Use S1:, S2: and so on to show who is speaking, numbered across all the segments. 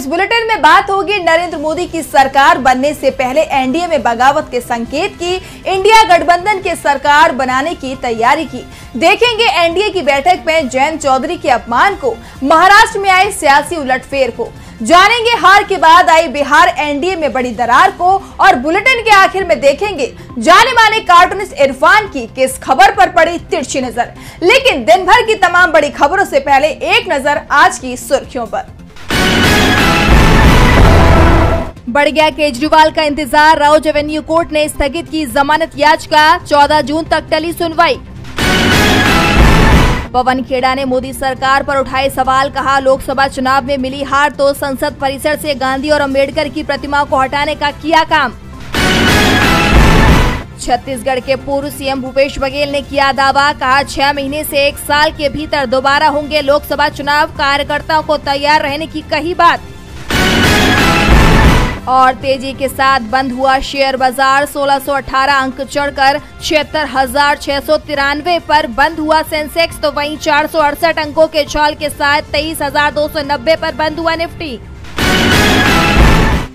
S1: इस बुलेटिन में बात होगी नरेंद्र मोदी की सरकार बनने से पहले एनडीए में बगावत के संकेत की, इंडिया गठबंधन के सरकार बनाने की तैयारी की। देखेंगे एनडीए की बैठक में जयंत चौधरी के अपमान को, महाराष्ट्र में आए सियासी उलटफेर को, जानेंगे हार के बाद आई बिहार एनडीए में बड़ी दरार को, और बुलेटिन के आखिर में देखेंगे जाने माने कार्टूनिस्ट इरफान की किस खबर पर पड़ी तिरछी नजर। लेकिन दिन भर की तमाम बड़ी खबरों से पहले एक नजर आज की सुर्खियों पर। बढ़ गया केजरीवाल का इंतजार, राउज एवेन्यू कोर्ट ने स्थगित की जमानत याचिका, 14 जून तक टली सुनवाई। पवन खेड़ा ने मोदी सरकार पर उठाए सवाल, कहा लोकसभा चुनाव में मिली हार तो संसद परिसर से गांधी और अंबेडकर की प्रतिमा को हटाने का किया काम। छत्तीसगढ़ के पूर्व सीएम भूपेश बघेल ने किया दावा, कहा 6 महीने से 1 साल के भीतर दोबारा होंगे लोकसभा चुनाव, कार्यकर्ताओं को तैयार रहने की कही बात। और तेजी के साथ बंद हुआ शेयर बाजार, 1618 अंक चढ़कर 76,693 पर बंद हुआ सेंसेक्स, तो वहीं 468 अंकों के उछाल के साथ 23,290 पर बंद हुआ निफ्टी।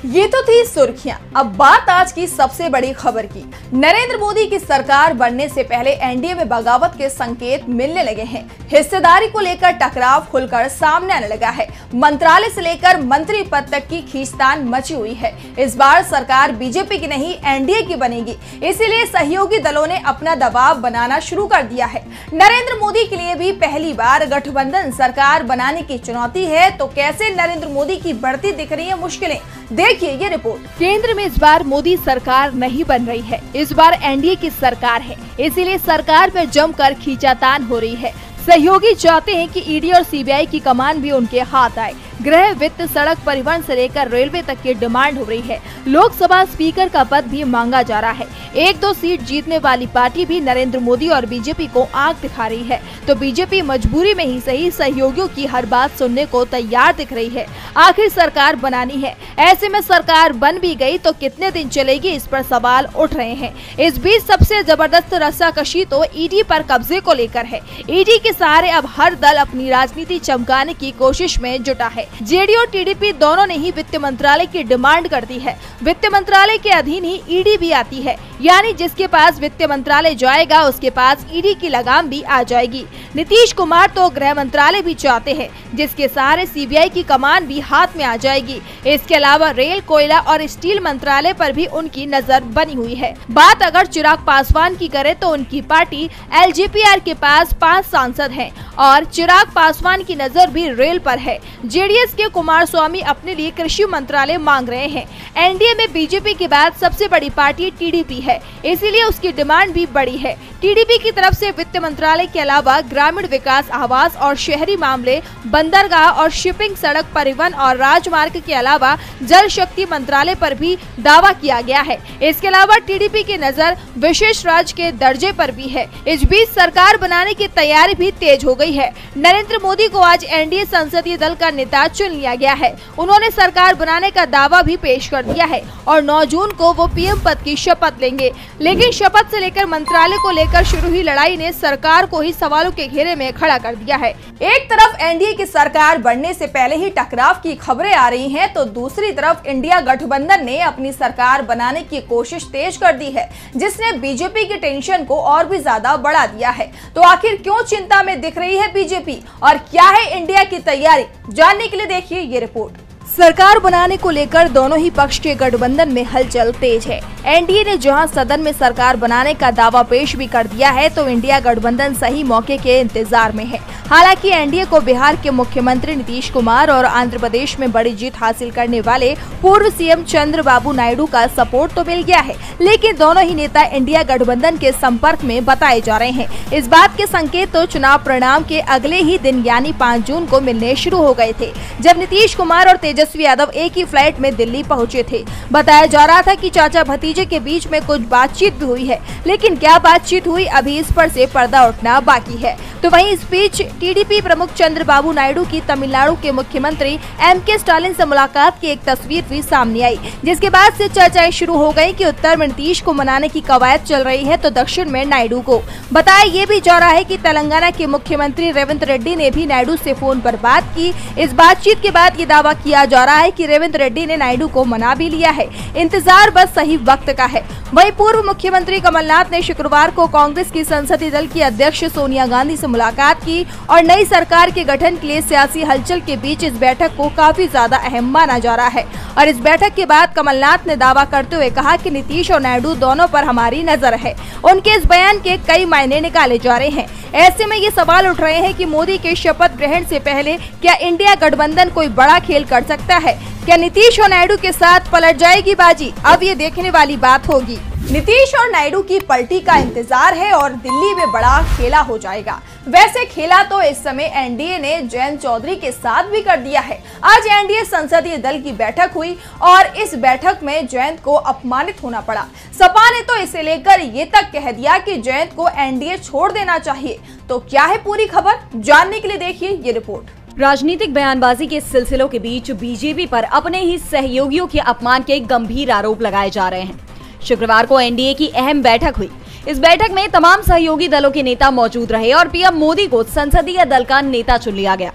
S1: ये तो थी सुर्खियां। अब बात आज की सबसे बड़ी खबर की। नरेंद्र मोदी की सरकार बनने से पहले एनडीए में बगावत के संकेत मिलने लगे हैं। हिस्सेदारी को लेकर टकराव खुलकर सामने आने लगा है। मंत्रालय से लेकर मंत्री पद तक की खींचतान मची हुई है। इस बार सरकार बीजेपी की नहीं एनडीए की बनेगी, इसीलिए सहयोगी दलों ने अपना दबाव बनाना शुरू कर दिया है। नरेंद्र मोदी के लिए भी पहली बार गठबंधन सरकार बनाने की चुनौती है, तो कैसे नरेंद्र मोदी की बढ़ती दिख रही है मुश्किलें, देखिए ये रिपोर्ट। केंद्र में इस बार मोदी सरकार नहीं बन रही है, इस बार एनडीए की सरकार है, इसीलिए सरकार पर जमकर खींचातान हो रही है। सहयोगी चाहते हैं कि ईडी और सीबीआई की कमान भी उनके हाथ आए। गृह, वित्त, सड़क, परिवहन से लेकर रेलवे तक की डिमांड हो रही है। लोकसभा स्पीकर का पद भी मांगा जा रहा है। 1-2 सीट जीतने वाली पार्टी भी नरेंद्र मोदी और बीजेपी को आंख दिखा रही है, तो बीजेपी मजबूरी में ही सही सहयोगियों की हर बात सुनने को तैयार दिख रही है। आखिर सरकार बनानी है, ऐसे में सरकार बन भी गई तो कितने दिन चलेगी, इस पर सवाल उठ रहे हैं। इस बीच सबसे जबरदस्त रस्साकशी तो ईडी पर कब्जे को लेकर है। ईडी के सहारे अब हर दल अपनी राजनीति चमकाने की कोशिश में जुटा है। जेडीयू और टीडीपी दोनों ने ही वित्त मंत्रालय की डिमांड कर दी है। वित्त मंत्रालय के अधीन ही ईडी भी आती है, यानी जिसके पास वित्त मंत्रालय जाएगा उसके पास ईडी की लगाम भी आ जाएगी। नीतीश कुमार तो गृह मंत्रालय भी चाहते हैं, जिसके सहारे सीबीआई की कमान भी हाथ में आ जाएगी। इसके अलावा रेल, कोयला और स्टील मंत्रालय पर भी उनकी नजर बनी हुई है। बात अगर चिराग पासवान की करे तो उनकी पार्टी एलजेपीआर के पास 5 सांसद हैं और चिराग पासवान की नजर भी रेल पर है। जेडीएस के कुमारस्वामी अपने लिए कृषि मंत्रालय मांग रहे हैं। एनडीए में बीजेपी के बाद सबसे बड़ी पार्टी टीडीपी है, इसीलिए उसकी डिमांड भी बड़ी है। टीडीपी की तरफ से वित्त मंत्रालय के अलावा ग्रामीण विकास, आवास और शहरी मामले, बंदरगाह और शिपिंग, सड़क, परिवहन और राजमार्ग के अलावा जल शक्ति मंत्रालय पर भी दावा किया गया है। इसके अलावा टीडीपी की नजर विशेष राज्य के दर्जे पर भी है। इस बीच सरकार बनाने की तैयारी भी तेज हो गई है। नरेंद्र मोदी को आज एनडीए संसदीय दल का नेता चुन लिया गया है। उन्होंने सरकार बनाने का दावा भी पेश कर दिया है और 9 जून को वो पीएम पद की शपथ लेंगे। लेकिन शपथ से लेकर मंत्रालय को लेकर शुरू हुई लड़ाई ने सरकार को ही सवालों के घेरे में खड़ा कर दिया है। एक तरफ एनडीए की सरकार बनने से पहले ही टकराव की खबरें आ रही हैं, तो दूसरी तरफ इंडिया गठबंधन ने अपनी सरकार बनाने की कोशिश तेज कर दी है, जिसने बीजेपी की टेंशन को और भी ज्यादा बढ़ा दिया है। तो आखिर क्यों चिंता में दिख रही है बीजेपी और क्या है इंडिया की तैयारी, जानने के लिए देखिए ये रिपोर्ट। सरकार बनाने को लेकर दोनों ही पक्ष के गठबंधन में हलचल तेज है। एनडीए ने जहां सदन में सरकार बनाने का दावा पेश भी कर दिया है, तो इंडिया गठबंधन सही मौके के इंतजार में है। हालांकि एनडीए को बिहार के मुख्यमंत्री नीतीश कुमार और आंध्र प्रदेश में बड़ी जीत हासिल करने वाले पूर्व सीएम चंद्रबाबू नायडू का सपोर्ट तो मिल गया है, लेकिन दोनों ही नेता इंडिया गठबंधन के संपर्क में बताए जा रहे हैं। इस बात के संकेत तो चुनाव परिणाम के अगले ही दिन यानी 5 जून को मिलने शुरू हो गए थे, जब नीतीश कुमार और तेजस्वी यादव एक ही फ्लाइट में दिल्ली पहुंचे थे। बताया जा रहा था कि चाचा भतीजे के बीच में कुछ बातचीत भी हुई है, लेकिन क्या बातचीत हुई अभी इस पर से पर्दा उठना बाकी है। तो वहीं इस बीच टीडीपी प्रमुख चंद्रबाबू नायडू की तमिलनाडु के मुख्यमंत्री एमके स्टालिन से मुलाकात की एक तस्वीर भी सामने आई, जिसके बाद से चर्चाएं शुरू हो गयी कि उत्तर में नीतीश को मनाने की कवायद चल रही है तो दक्षिण में नायडू को। बताया ये भी जा रहा है कि तेलंगाना के मुख्यमंत्री रेवंत रेड्डी ने भी नायडू से फोन पर बात की। इस बातचीत के बाद ये दावा किया जा रहा है कि रेवंत रेड्डी ने नायडू को मना भी लिया है, इंतजार बस सही वक्त का है। वहीं पूर्व मुख्यमंत्री कमलनाथ ने शुक्रवार को कांग्रेस की संसदीय दल की अध्यक्ष सोनिया गांधी से मुलाकात की और नई सरकार के गठन के लिए सियासी हलचल के बीच इस बैठक को काफी ज्यादा अहम माना जा रहा है। और इस बैठक के बाद कमलनाथ ने दावा करते हुए कहा कि नीतीश और नायडू दोनों पर हमारी नजर है। उनके इस बयान के कई मायने निकाले जा रहे हैं। ऐसे में ये सवाल उठ रहे हैं कि मोदी के शपथ ग्रहण से पहले क्या इंडिया गठबंधन कोई बड़ा खेल कर सकता है? क्या नीतीश और नायडू के साथ पलट जाएगी बाजी? अब ये देखने वाली बात होगी। नीतीश और नायडू की पलटी का इंतजार है और दिल्ली में बड़ा खेला हो जाएगा। वैसे खेला तो इस समय एनडीए ने जयंत चौधरी के साथ भी कर दिया है। आज एनडीए संसदीय दल की बैठक हुई और इस बैठक में जयंत को अपमानित होना पड़ा। सपा ने तो इसे लेकर ये तक कह दिया कि जयंत को एनडीए छोड़ देना चाहिए। तो क्या है पूरी खबर, जानने के लिए देखिए ये रिपोर्ट।
S2: राजनीतिक बयानबाजी के सिलसिलों के बीच बीजेपी पर अपने ही सहयोगियों के अपमान के गंभीर आरोप लगाए जा रहे हैं। शुक्रवार को एनडीए की अहम बैठक हुई। इस बैठक में तमाम सहयोगी दलों के नेता मौजूद रहे और पीएम मोदी को संसदीय दल का नेता चुन लिया गया।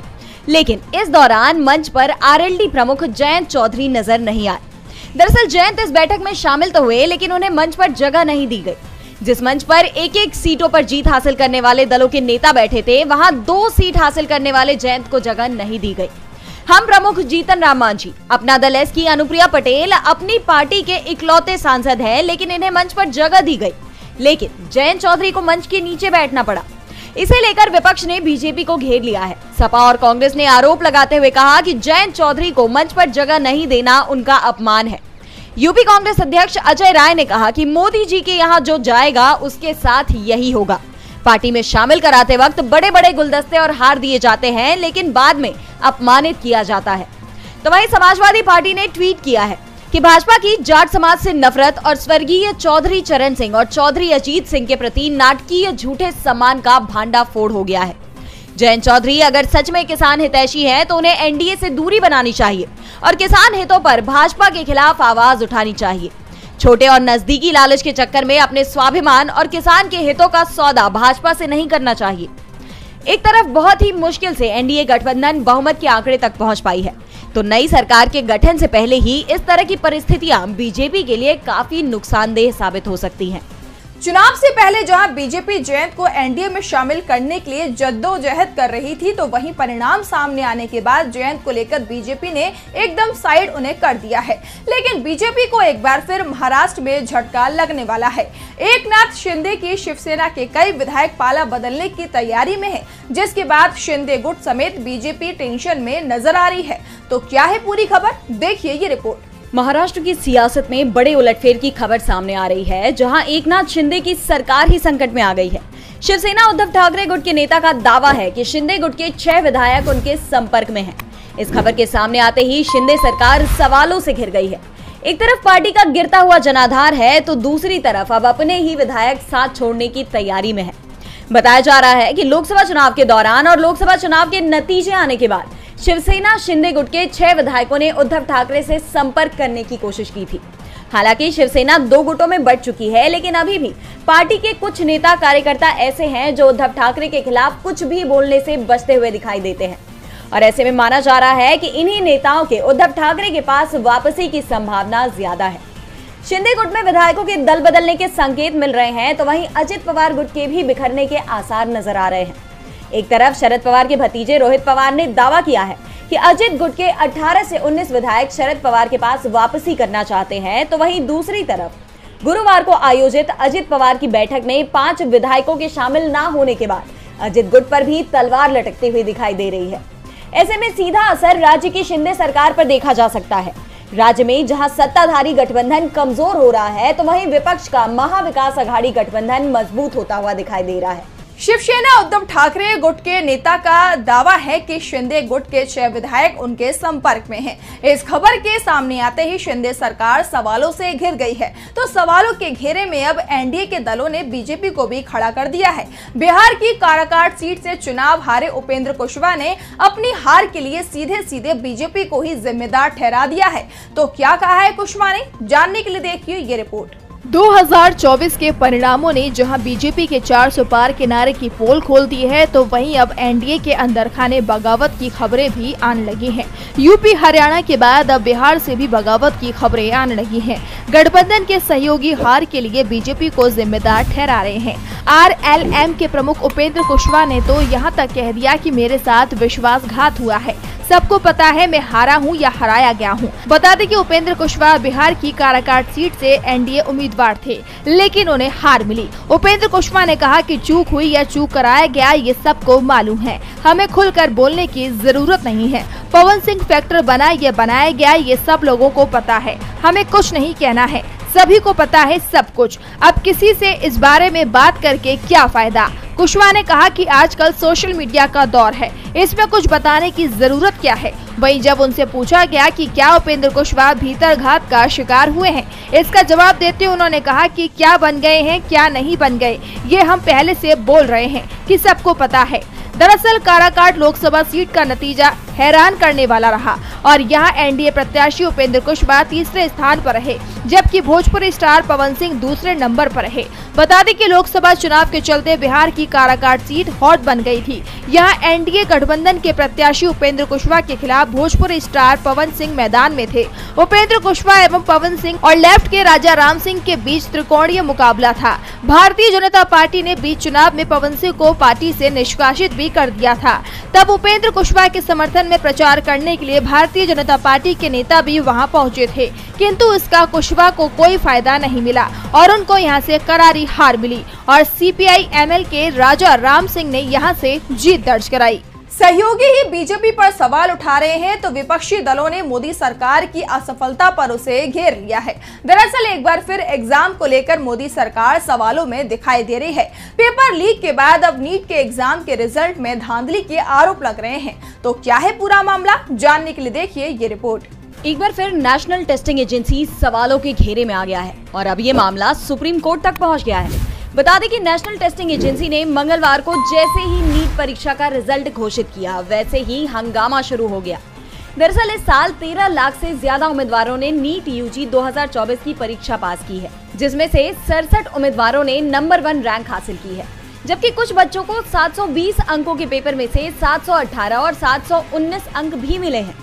S2: लेकिन इस दौरान मंच पर आरएलडी प्रमुख जयंत चौधरी नजर नहीं आए। दरअसल जयंत इस बैठक में शामिल तो हुए, लेकिन उन्हें मंच पर जगह नहीं दी गई। जिस मंच पर एक सीटों पर जीत हासिल करने वाले दलों के नेता बैठे थे, वहां 2 सीट हासिल करने वाले जयंत को जगह नहीं दी गई। हम प्रमुख जीतन राम मांझी, अपना दल एस की अनुप्रिया पटेल अपनी पार्टी के इकलौते सांसद हैं, लेकिन इन्हें मंच पर जगह दी गई। लेकिन जयंत चौधरी को मंच के नीचे बैठना पड़ा। इसे लेकर विपक्ष ने बीजेपी को घेर लिया है। सपा और कांग्रेस ने आरोप लगाते हुए कहा कि जयंत चौधरी को मंच पर जगह नहीं देना उनका अपमान है। यूपी कांग्रेस अध्यक्ष अजय राय ने कहा कि मोदी जी के यहाँ जो जाएगा उसके साथ यही होगा। पार्टी में शामिल कराते वक्त बड़े बड़े गुलदस्ते और हार दिए जाते हैं, लेकिन बाद में अपमानित किया जाता है। तो वहीं समाजवादी पार्टी ने ट्वीट किया है कि भाजपा की जाट समाज से नफरत और स्वर्गीय चौधरी चरण सिंह और चौधरी अजीत सिंह के प्रति नाटकीय झूठे सम्मान का भांडाफोड़ हो गया है। जयंत चौधरी अगर सच में किसान हितैषी हैं, तो उन्हें एनडीए से दूरी बनानी चाहिए और किसान हितों पर भाजपा के खिलाफ आवाज उठानी चाहिए। छोटे और नजदीकी लालच के चक्कर में अपने स्वाभिमान और किसान के हितों का सौदा भाजपा से नहीं करना चाहिए। एक तरफ बहुत ही मुश्किल से एनडीए गठबंधन बहुमत के आंकड़े तक पहुंच पाई है, तो नई सरकार के गठन से पहले ही इस तरह की परिस्थितियां बीजेपी के लिए काफी नुकसानदेह साबित हो सकती हैं।
S1: चुनाव से पहले जहां बीजेपी जयंत को एनडीए में शामिल करने के लिए जद्दोजहद कर रही थी, तो वहीं परिणाम सामने आने के बाद जयंत को लेकर बीजेपी ने एकदम साइड उन्हें कर दिया है। लेकिन बीजेपी को एक बार फिर महाराष्ट्र में झटका लगने वाला है। एकनाथ शिंदे की शिवसेना के कई विधायक पाला बदलने की तैयारी में है, जिसके बाद शिंदे गुट समेत बीजेपी टेंशन में नजर आ रही है। तो क्या है पूरी खबर, देखिए ये रिपोर्ट।
S2: महाराष्ट्र की सियासत में बड़े उलटफेर की खबर सामने आ रही है, जहां एकनाथ शिंदे की सरकार ही संकट में आ गई है। शिवसेना उद्धव ठाकरे गुट के नेता का दावा है कि शिंदे गुट के 6 विधायक उनके संपर्क में हैं। इस खबर के सामने आते ही शिंदे सरकार सवालों से घिर गई है। एक तरफ पार्टी का गिरता हुआ जनाधार है, तो दूसरी तरफ अब अपने ही विधायक साथ छोड़ने की तैयारी में है। बताया जा रहा है कि लोकसभा चुनाव के दौरान और लोकसभा चुनाव के नतीजे आने के बाद शिवसेना शिंदे गुट के 6 विधायकों ने उद्धव ठाकरे से संपर्क करने की कोशिश की थी। हालांकि शिवसेना 2 गुटों में बंट चुकी है, लेकिन अभी भी पार्टी के कुछ नेता कार्यकर्ता ऐसे हैं जो उद्धव ठाकरे के खिलाफ कुछ भी बोलने से बचते हुए दिखाई देते हैं। और ऐसे में माना जा रहा है कि इन्हीं नेताओं के उद्धव ठाकरे के पास वापसी की संभावना ज्यादा है। शिंदे गुट में विधायकों के दल बदलने के संकेत मिल रहे हैं, तो वहीं अजित पवार गुट के भी बिखरने के आसार नजर आ रहे हैं। एक तरफ शरद पवार के भतीजे रोहित पवार ने दावा किया है कि अजित गुट के 18 से 19 विधायक शरद पवार के पास वापसी करना चाहते हैं, तो वहीं दूसरी तरफ गुरुवार को आयोजित अजित पवार की बैठक में 5 विधायकों के शामिल न होने के बाद अजित गुट पर भी तलवार लटकती हुई दिखाई दे रही है। ऐसे में सीधा असर राज्य की शिंदे सरकार पर देखा जा सकता है। राज्य में जहां सत्ताधारी गठबंधन कमजोर हो रहा है, तो वहीं विपक्ष का महाविकास अघाड़ी गठबंधन मजबूत होता हुआ दिखाई दे रहा है।
S1: शिवसेना उद्धव ठाकरे गुट के नेता का दावा है कि शिंदे गुट के 6 विधायक उनके संपर्क में हैं। इस खबर के सामने आते ही शिंदे सरकार सवालों से घिर गई है। तो सवालों के घेरे में अब एनडीए के दलों ने बीजेपी को भी खड़ा कर दिया है। बिहार की काराकाट सीट से चुनाव हारे उपेंद्र कुशवाहा ने अपनी हार के लिए सीधे सीधे बीजेपी को ही जिम्मेदार ठहरा दिया है। तो क्या कहा है कुशवाहा ने, जानने के लिए देखिए ये रिपोर्ट। 2024 के परिणामों ने जहां बीजेपी के 400 पार के नारे की पोल खोल दी है, तो वहीं अब एनडीए के अंदर खाने बगावत की खबरें भी आने लगी हैं। यूपी हरियाणा के बाद अब बिहार से भी बगावत की खबरें आने लगी हैं। गठबंधन के सहयोगी हार के लिए बीजेपी को जिम्मेदार ठहरा रहे हैं। आरएलएम के प्रमुख उपेंद्र कुशवाहा ने तो यहां तक कह दिया कि मेरे साथ विश्वासघात हुआ है। सबको पता है मैं हारा हूं या हराया गया हूं। बता दें कि उपेंद्र कुशवाहा बिहार की काराकाट सीट से एनडीए उम्मीदवार थे, लेकिन उन्हें हार मिली। उपेंद्र कुशवाहा ने कहा कि चूक हुई या चूक कराया गया ये सबको मालूम है, हमें खुलकर बोलने की जरूरत नहीं है। पवन सिंह फैक्टर बना या बनाया गया ये सब लोगों को पता है, हमें कुछ नहीं कहना है, सभी को पता है सब कुछ। अब किसी से इस बारे में बात करके क्या फायदा। कुशवाहा ने कहा कि आजकल सोशल मीडिया का दौर है, इसमें कुछ बताने की जरूरत क्या है। वहीं जब उनसे पूछा गया कि क्या उपेंद्र कुशवाहा भीतरघात का शिकार हुए हैं, इसका जवाब देते हुए उन्होंने कहा कि क्या बन गए हैं क्या नहीं बन गए ये हम पहले से बोल रहे हैं कि सबको पता है। दरअसल काराकाट लोकसभा सीट का नतीजा हैरान करने वाला रहा और यहाँ एनडीए प्रत्याशी उपेंद्र कुशवाहा तीसरे स्थान पर रहे, जबकि भोजपुरी स्टार पवन सिंह दूसरे नंबर पर रहे। बता दें कि लोकसभा चुनाव के चलते बिहार की काराकाट सीट हॉट बन गई थी। यहाँ एनडीए गठबंधन के प्रत्याशी उपेंद्र कुशवाहा के खिलाफ भोजपुरी स्टार पवन सिंह मैदान में थे। उपेंद्र कुशवाहा एवं पवन सिंह और लेफ्ट के राजा राम सिंह के बीच त्रिकोणीय मुकाबला था। भारतीय जनता पार्टी ने बीच चुनाव में पवन सिंह को पार्टी से निष्कासित भी कर दिया था। तब उपेंद्र कुशवाहा के समर्थन में प्रचार करने के लिए भारतीय जनता पार्टी के नेता भी वहां पहुंचे थे, किंतु इसका कुशवाहा को कोई फायदा नहीं मिला और उनको यहां से करारी हार मिली और सीपीआई-एमएल के राजा राम सिंह ने यहां से जीत दर्ज कराई। सहयोगी ही बीजेपी पर सवाल उठा रहे हैं तो विपक्षी दलों ने मोदी सरकार की असफलता पर उसे घेर लिया है। दरअसल एक बार फिर एग्जाम को लेकर मोदी सरकार सवालों में दिखाई दे रही है। पेपर लीक के बाद अब नीट के एग्जाम के रिजल्ट में धांधली के आरोप लग रहे हैं। तो क्या है पूरा मामला, जानने के लिए देखिए ये रिपोर्ट।
S2: एक बार फिर नेशनल टेस्टिंग एजेंसी सवालों के घेरे में आ गया है और अब ये मामला सुप्रीम कोर्ट तक पहुंच गया है। बता दें कि नेशनल टेस्टिंग एजेंसी ने मंगलवार को जैसे ही नीट परीक्षा का रिजल्ट घोषित किया, वैसे ही हंगामा शुरू हो गया। दरअसल इस साल 13 लाख से ज्यादा उम्मीदवारों ने नीट यूजी 2024 की परीक्षा पास की है, जिसमें से 67 उम्मीदवारों ने नंबर 1 रैंक हासिल की है, जबकि कुछ बच्चों को 720 अंकों के पेपर में से 718 और 719 अंक भी मिले हैं।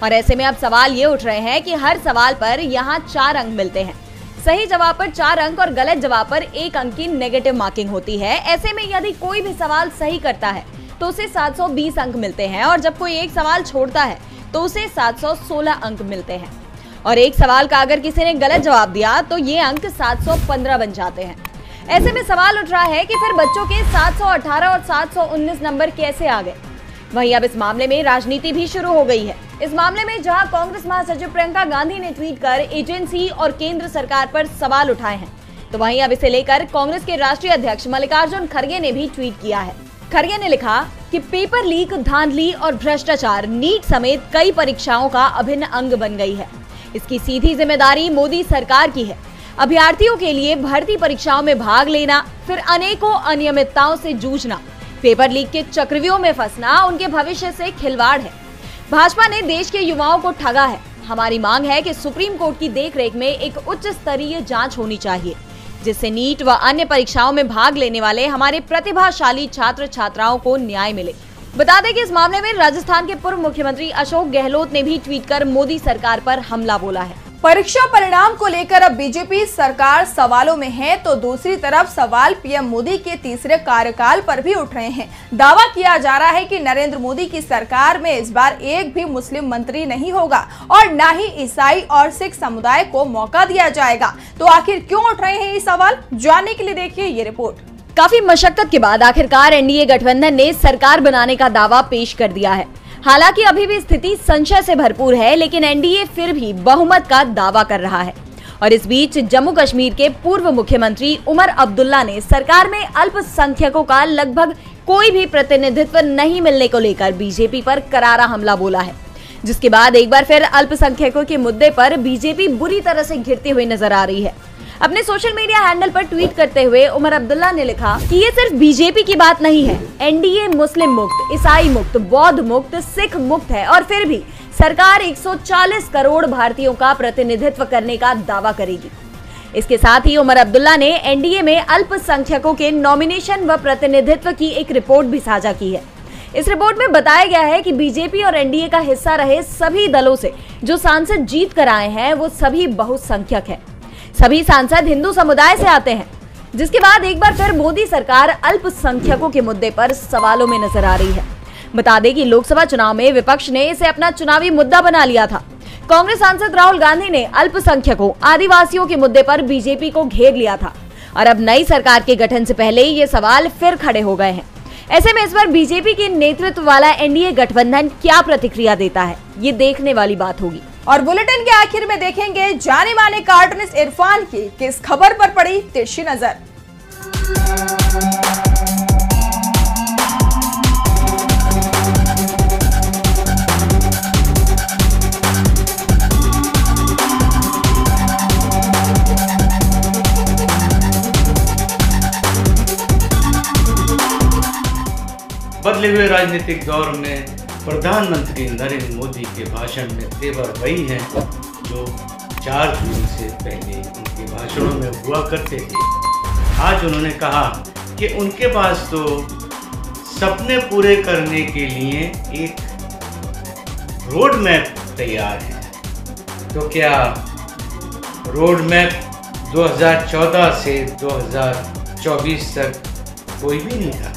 S2: और ऐसे में अब सवाल ये उठ रहे हैं कि हर सवाल पर यहाँ 4 अंक मिलते हैं। सही जवाब पर 4 अंक और गलत जवाब पर 1 अंक की नेगेटिव मार्किंग होती है। ऐसे में यदि कोई भी सवाल सही करता है तो उसे 720 अंक मिलते हैं और जब कोई एक सवाल छोड़ता है तो उसे 716 अंक मिलते हैं। और एक सवाल का अगर किसी ने गलत जवाब दिया तो ये अंक 715 बन जाते हैं। ऐसे में सवाल उठ रहा है कि फिर बच्चों के 718 और 719 नंबर कैसे आ गए। वहीं अब इस मामले में राजनीति भी शुरू हो गई है। इस मामले में जहां कांग्रेस महासचिव प्रियंका गांधी ने ट्वीट कर एजेंसी और केंद्र सरकार पर सवाल उठाए हैं, तो वहीं अब इसे लेकर कांग्रेस के राष्ट्रीय अध्यक्ष मल्लिकार्जुन खड़गे ने भी ट्वीट किया है। खड़गे ने लिखा कि पेपर लीक, धांधली और भ्रष्टाचार नीट समेत कई परीक्षाओं का अभिन्न अंग बन गई है। इसकी सीधी जिम्मेदारी मोदी सरकार की है। अभ्यर्थियों के लिए भर्ती परीक्षाओं में भाग लेना, फिर अनेकों अनियमितताओं से जूझना, पेपर लीक के चक्रव्यूह में फंसना उनके भविष्य से खिलवाड़ है। भाजपा ने देश के युवाओं को ठगा है। हमारी मांग है कि सुप्रीम कोर्ट की देखरेख में एक उच्च स्तरीय जांच होनी चाहिए, जिससे नीट व अन्य परीक्षाओं में भाग लेने वाले हमारे प्रतिभाशाली छात्र छात्राओं को न्याय मिले। बता दें कि इस मामले में राजस्थान के पूर्व मुख्यमंत्री अशोक गहलोत ने भी ट्वीट कर मोदी सरकार पर हमला बोला है।
S1: परीक्षा परिणाम को लेकर अब बीजेपी सरकार सवालों में है, तो दूसरी तरफ सवाल पीएम मोदी के तीसरे कार्यकाल पर भी उठ रहे हैं। दावा किया जा रहा है कि नरेंद्र मोदी की सरकार में इस बार एक भी मुस्लिम मंत्री नहीं होगा और न ही ईसाई और सिख समुदाय को मौका दिया जाएगा। तो आखिर क्यों उठ रहे हैं ये सवाल, जानने के लिए देखिए ये रिपोर्ट।
S2: काफी मशक्कत के बाद आखिरकार एनडीए गठबंधन ने सरकार बनाने का दावा पेश कर दिया है। हालांकि अभी भी स्थिति संशय से भरपूर है, लेकिन एनडीए फिर भी बहुमत का दावा कर रहा है। और इस बीच जम्मू कश्मीर के पूर्व मुख्यमंत्री उमर अब्दुल्ला ने सरकार में अल्पसंख्यकों का लगभग कोई भी प्रतिनिधित्व नहीं मिलने को लेकर बीजेपी पर करारा हमला बोला है, जिसके बाद एक बार फिर अल्पसंख्यकों के मुद्दे पर बीजेपी बुरी तरह से घिरती हुई नजर आ रही है। अपने सोशल मीडिया हैंडल पर ट्वीट करते हुए उमर अब्दुल्ला ने लिखा कि ये सिर्फ बीजेपी की बात नहीं है। एनडीए मुस्लिम मुक्त, ईसाई मुक्त, बौद्ध मुक्त, सिख मुक्त है और फिर भी सरकार 140 करोड़ भारतीयों का प्रतिनिधित्व करने का दावा करेगी। इसके साथ ही उमर अब्दुल्ला ने एनडीए में अल्पसंख्यकों के नॉमिनेशन व प्रतिनिधित्व की एक रिपोर्ट भी साझा की है। इस रिपोर्ट में बताया गया है कि बीजेपी और एनडीए का हिस्सा रहे सभी दलों से जो सांसद जीत कर आए हैं वो सभी बहुसंख्यक हैं। सभी सांसद हिंदू समुदाय से आते हैं, जिसके बाद एक बार फिर मोदी सरकार अल्पसंख्यकों के मुद्दे पर सवालों में नजर आ रही है। बता दें कि लोकसभा चुनाव में विपक्ष ने इसे अपना चुनावी मुद्दा बना लिया था। कांग्रेस सांसद राहुल गांधी ने अल्पसंख्यकों आदिवासियों के मुद्दे पर बीजेपी को घेर लिया था और अब नई सरकार के गठन से पहले ये सवाल फिर खड़े हो गए हैं। ऐसे में इस बार बीजेपी के नेतृत्व वाला एनडीए गठबंधन क्या प्रतिक्रिया देता है, ये देखने वाली बात होगी।
S1: और बुलेटिन के आखिर में देखेंगे जाने माने कार्टूनिस्ट इरफान की किस खबर पर पड़ी तिरछी नजर।
S3: बदले हुए राजनीतिक दौर में प्रधानमंत्री नरेंद्र मोदी के भाषण में तेवर वही हैं जो 4 जून से पहले उनके भाषणों में हुआ करते थे। आज उन्होंने कहा कि उनके पास तो सपने पूरे करने के लिए एक रोड मैप तैयार है। तो क्या रोड मैप 2014 से 2024 तक कोई भी नहीं था?